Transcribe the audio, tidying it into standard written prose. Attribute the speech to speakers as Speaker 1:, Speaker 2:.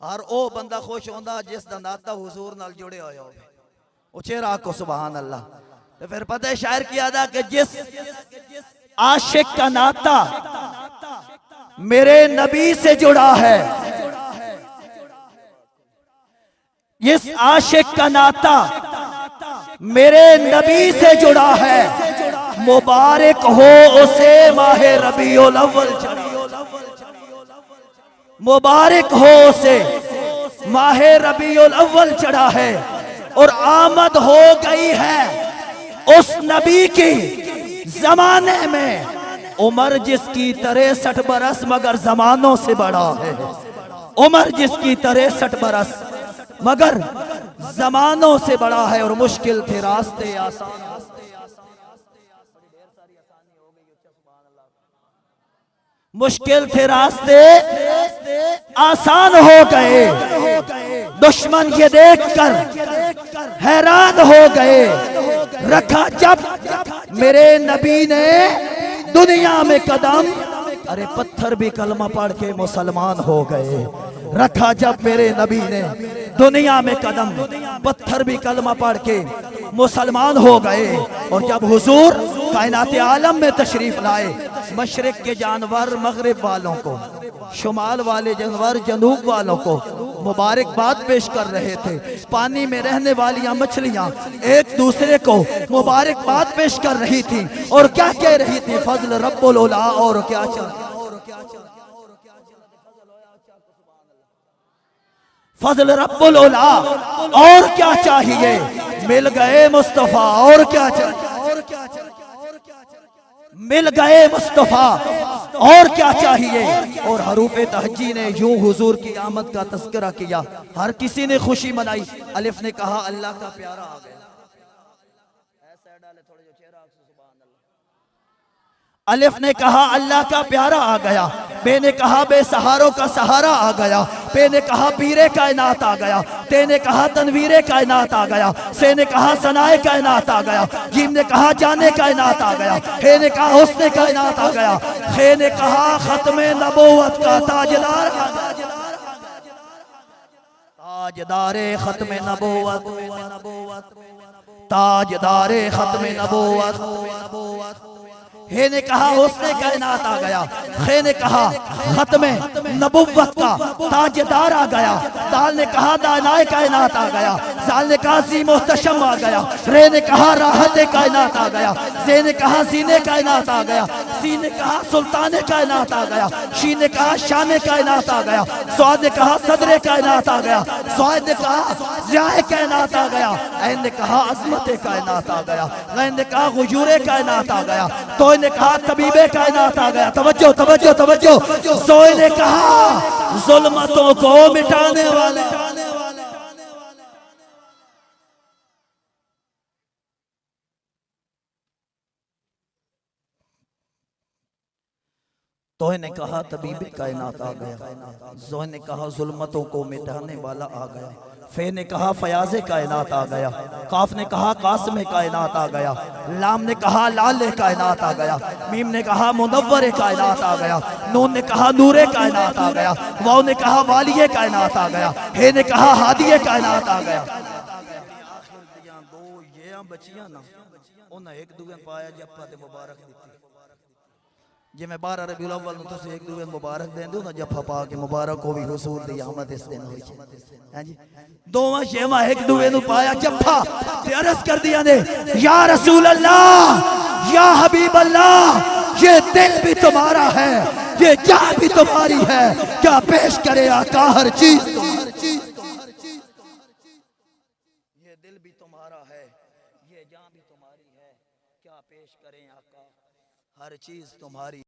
Speaker 1: हर ओ बंदा खुश होंदा जिस दा नाता हुजूर नाल जुड़े होया होवे। उचे राख को सुभान अल्लाह। तो फिर पता है शायर की अदा कि जिस आशिक का नाता मेरे नबी से जुड़ा है, जिस आशिक का नाता मेरे नबी से जुड़ा है, मुबारक हो उसे माहे रबीउल अव्वल चढ़ा। मुबारक हो उसे माहे रबीउल अव्वल चढ़ा है। और आमद हो गई है उस नबी की जमाने में, उमर जिसकी 63 बरस मगर जमानों से बड़ा है। उमर जिसकी 63 बरस मगर जमानों से बड़ा है। और मुश्किल थे रास्ते आसान, मुश्किल थे रास्ते आसान हो गए। दुश्मन ये देखकर हैरान हो गए। रखा जब मेरे नबी ने दुनिया में कदम, अरे पत्थर भी कलमा पढ़ के मुसलमान हो गए। रखा जब मेरे नबी ने दुनिया में कदम, पत्थर भी कलमा पढ़ के मुसलमान हो गए। और जब हुजूर कायनात आलम में तशरीफ लाए, मशरिक के जानवर मगरिब वालों को, शुमाल वाले जानवर जनूब वालों को मुबारकबाद पेश कर रहे थे। पानी में रहने वाली मछलियां एक दूसरे को मुबारकबाद पेश कर रही थी। और क्या कह रही थी? फजल रब्बुल उला। और क्या चाहिए? फजल रब्बुल उला। और क्या चाहिए? मिल गए मुस्तफा। और क्या चाहिए? मिल गए मुस्तफा। और क्या चाहिए? और हरूफ तहज्जी ने यूं हुजूर की आमद का तस्करा किया। हर किसी ने खुशी मनाई। अलिफ ने कहा अल्लाह का प्यारा आ गया। अलिफ ने कहा अल्लाह का प्यारा आ गया। बे ने कहा बेसहारों का सहारा आ गया। पे ने कहा पीरे कायनात आ गया। ते ने कहा तनवीरे कायनात आ गया। से ने कहा सनाए कायनात आ गया। जीम ने कहा जाने कायनात आ गया। हे ने कहा हुस्ने कायनात आ गया। खे ने कहा खत्मे नबूवत का ताजदार आ गया। ताजदारे खत्मे नबूवत, ताजदारे खत्मे नबूवत। हे ने कहा उसने कायनात आ गया। खे ने कहा खत्मे नबुव्वत का ताजदार आ गया। दाल ने कहा दानाए कायनात आ गया। साल ने कहा सी मुहतशम आ गया। रे ने कहा राहत कायनात आ गया। से ने कहा सीने कायनात आ गया। सी ने कहा सुल्तान कायनात आ गया। शी ने कहा शान कायनात आ गया। स्वाद ने कहा सदर कायनात आ गया। स्वाद ने कहा ज़ियाए कायनात आ गया। ऐन ने कहा अजमत कायनात आ गया। गैन ने कहा गुजूरे कायनात आ गया। तो ने कहा तबीबे कायनात आ गया। तवज्जो तवज्जो तवज्जो। सोए ने कहा जुल्मतों को मिटाने वाले। तो ने कहा तबीबे कायनात आ गया। जो ने कहा जुल्मतों को मिटाने वाला आ गया। फे ने कहा फयाज़े कायनात आ गया। काफ ने कहा कासिम कायनात आ गया। लाम ने कहा लाल कायनात आ गया। मीम ने कहा मुनव्वर कायनात आ गया। नून ने कहा नूरे कायनात आ गया। वाव ने कहा वालिये कायनात आ गया। हे ने कहा हादिये कायनात आ गया। दो ये बचियां ना उन्हें एक दूसरे पाया जप्पा ते मुबारक दी जिमें 12 रबीउल अव्वल तुम एक दूसरे मुबारक देंदे ना जफा पा के मुबारक हो भी हुजूर दी आमद इस दिन होई है जी। दोवां शेवा एक दूसरे नु पाया जफा ते अर्ज कर दिया ने या रसूल अल्लाह या हबीब अल्लाह, ये दिल भी तुम्हारा है, ये जान भी तुम्हारी है, क्या पेश करे आका हर चीज। ये दिल भी तुम्हारा है, ये जान भी तुम्हारी है, क्या पेश करें आका हर चीज तुम्हारी।